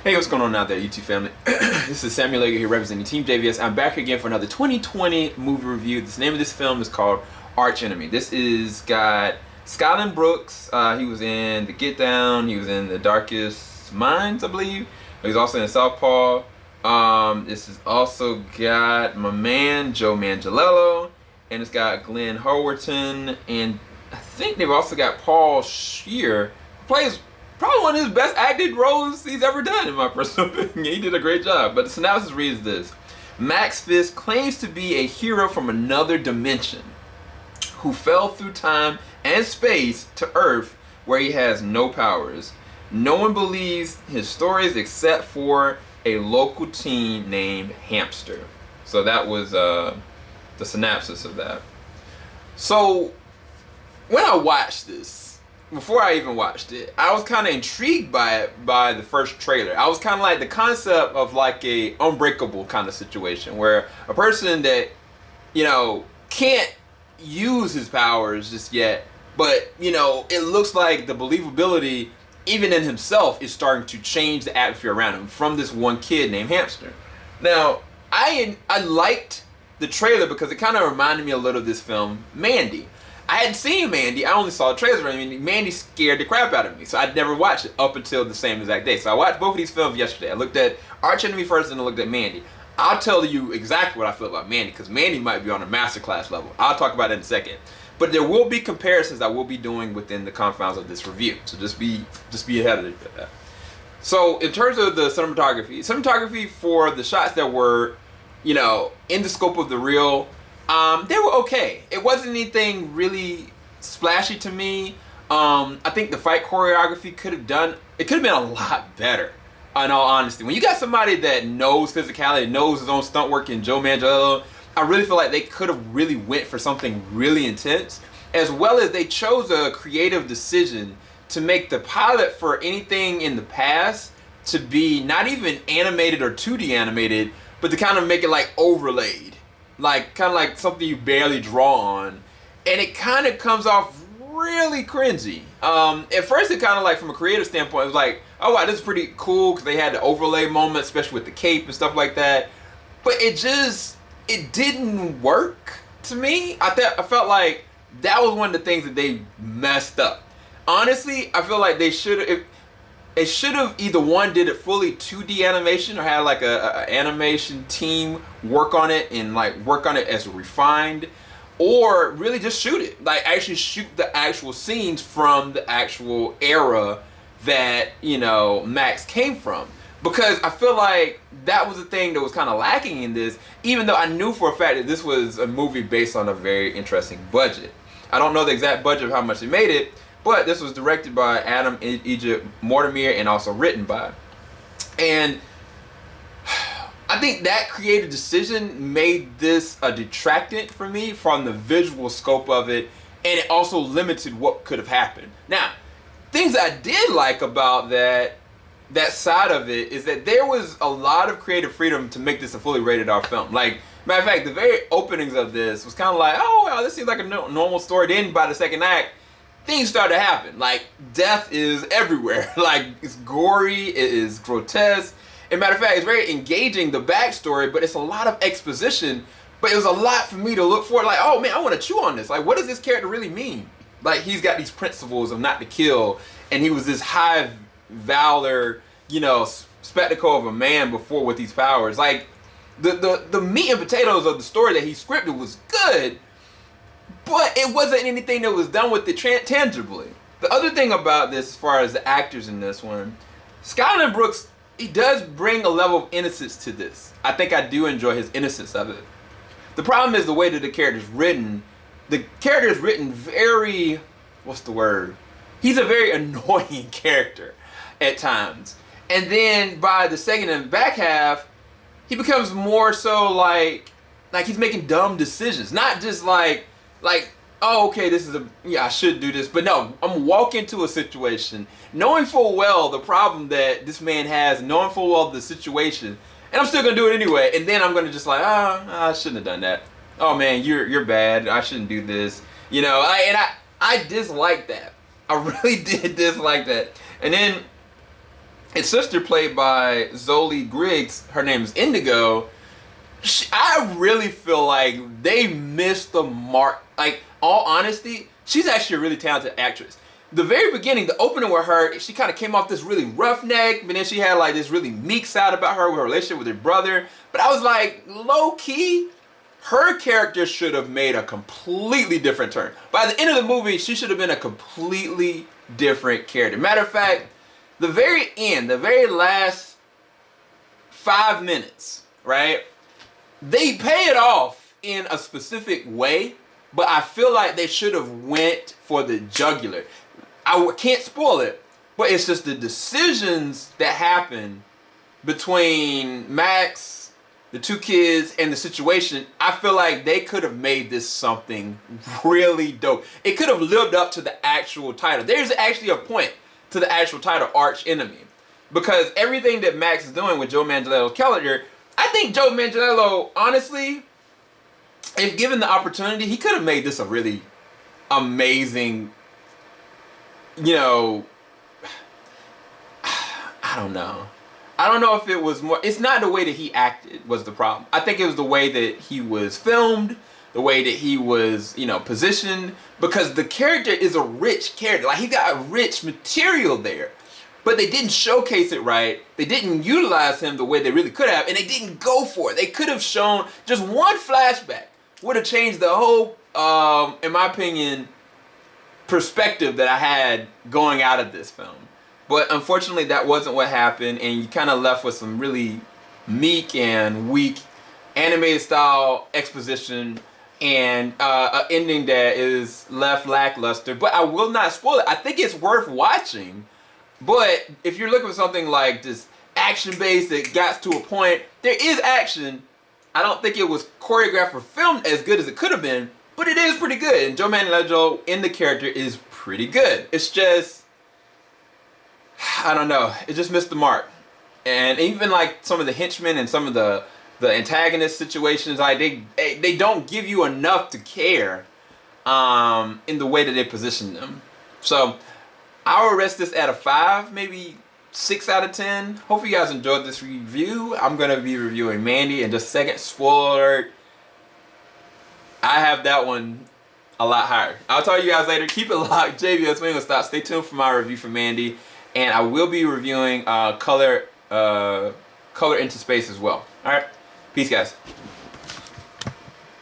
Hey, what's going on out there, YouTube family? This is Samuel Lager here representing Team JVS. I'm back again for another 2020 movie review. The name of this film is called Archenemy. This is got Skyland Brooks. He was in The Get Down. He was in The Darkest Minds, I believe. He's also in Southpaw. This has also got my man Joe Manganiello, and it's got Glenn Howerton, and I think they've also got Paul Scheer, who plays probably one of his best acted roles he's ever done, in my personal opinion. He did a great job. But the synopsis reads this: Max Fisk claims to be a hero from another dimension who fell through time and space to Earth, where he has no powers. No one believes his stories except for a local teen named Hamster. So that was the synopsis of that. So when I watched this, before I even watched it, I was kind of intrigued by it by the first trailer. I was kind of like the concept of like a Unbreakable kind of situation where a person that, you know, can't use his powers just yet, but, you know, it looks like the believability even in himself is starting to change the atmosphere around him from this one kid named Hamster. Now, I liked the trailer because it kind of reminded me a little of this film, Mandy. I hadn't seen Mandy. I only saw the trailers. I mean, Mandy scared the crap out of me, so I'd never watched it up until the same exact day. So I watched both of these films yesterday. I looked at Archenemy first, and I looked at Mandy. I'll tell you exactly what I feel about Mandy, because Mandy might be on a masterclass level. I'll talk about it in a second. But there will be comparisons I will be doing within the confines of this review. So just be ahead of that. So in terms of the cinematography for the shots that were, you know, in the scope of the reel, they were okay. It wasn't anything really splashy to me. I think the fight choreography could have been a lot better, in all honesty. When you got somebody that knows physicality, knows his own stunt work in Joe Manganiello, I really feel like they could have really went for something really intense, as well as they chose a creative decision to make the pilot for anything in the past to be not even animated or 2D animated, but to kind of make it like overlaid. Like, kind of like something you barely draw on. And it kind of comes off really cringy. At first, it kind of like, from a creative standpoint, it was like, oh wow, this is pretty cool, because they had the overlay moment, especially with the cape and stuff like that. But it didn't work to me. I felt like that was one of the things that they messed up. Honestly, I feel like they should have either one did it fully 2D animation or had like a animation team work on it and like work on it as refined, or really just shoot it, like actually shoot the actual scenes from the actual era that, you know, Max came from. Because I feel like that was the thing that was kind of lacking in this, even though I knew for a fact that this was a movie based on a very interesting budget. I don't know the exact budget of how much they made it, but this was directed by Adam Egypt Mortimer and also written by. And I think that creative decision made this a detractant for me from the visual scope of it, and it also limited what could have happened. Now, things I did like about that side of it is that there was a lot of creative freedom to make this a fully rated R film. Like, matter of fact, the very openings of this was kind of like, oh wow, this seems like a normal story. Then by the second act, things started to happen. Like, death is everywhere. Like, it's gory, it is grotesque. And matter of fact, it's very engaging, the backstory, but it's a lot of exposition. But it was a lot for me to look for. Like, oh man, I want to chew on this. Like, what does this character really mean? Like, he's got these principles of not to kill, and he was this high valor, you know, spectacle of a man before with these powers. Like, the meat and potatoes of the story that he scripted was good, but it wasn't anything that was done with it tangibly. The other thing about this, as far as the actors in this one, Skyland Brooks, he does bring a level of innocence to this. I think I do enjoy his innocence of it. The problem is the way that the character is written. The character is written very, what's the word? He's a very annoying character at times. And then by the second and back half, he becomes more so like he's making dumb decisions. Not just like, oh, okay, this is I should do this. But no, I'm walking into a situation, knowing full well the problem that this man has, knowing full well the situation, and I'm still gonna do it anyway. And then I'm gonna just like, I shouldn't have done that. Oh man, you're bad. I shouldn't do this. You know, I dislike that. I really did dislike that. And then His sister, played by Zolee Griggs, her name is Indigo. I really feel like they missed the mark. Like, all honesty, she's actually a really talented actress. The very beginning, the opening with her, she kind of came off this really roughneck, but then she had like this really meek side about her with her relationship with her brother. But I was like, low key, her character should have made a completely different turn. By the end of the movie, she should have been a completely different character. Matter of fact, the very end, the very last 5 minutes, right? They pay it off in a specific way, but I feel like they should have went for the jugular. I can't spoil it, but it's just the decisions that happen between Max, the two kids, and the situation. I feel like they could have made this something really dope. It could have lived up to the actual title. There's actually a point to the actual title, Archenemy, because everything that Max is doing with Joe Manganiello's character, I think Joe Manganiello, honestly, if given the opportunity, he could have made this a really amazing, you know, I don't know. I don't know if it was more, it's not the way that he acted was the problem. I think it was the way that he was filmed, the way that he was, you know, positioned, because the character is a rich character. Like, he got rich material there. But they didn't showcase it right. They didn't utilize him the way they really could have, and they didn't go for it. They could have shown just one flashback. Would have changed the whole, in my opinion, perspective that I had going out of this film. But unfortunately, that wasn't what happened, and you kind of left with some really meek and weak animated style exposition and an ending that is left lackluster. But I will not spoil it. I think it's worth watching. But if you're looking for something like this action-based that got to a point, there is action. I don't think it was choreographed or filmed as good as it could have been, but it is pretty good. And Joe Manganiello in the character is pretty good. It's just, I don't know, it just missed the mark. And even like some of the henchmen and some of the antagonist situations, like they don't give you enough to care in the way that they position them. So I will rest this at a 5, maybe 6 out of 10. Hopefully you guys enjoyed this review. I'm going to be reviewing Mandy in just a second. Spoiler alert, I have that one a lot higher. I'll talk to you guys later. Keep it locked. JVS, we ain't gonna stop. Stay tuned for my review for Mandy. And I will be reviewing Color Into Space as well. Alright, peace guys.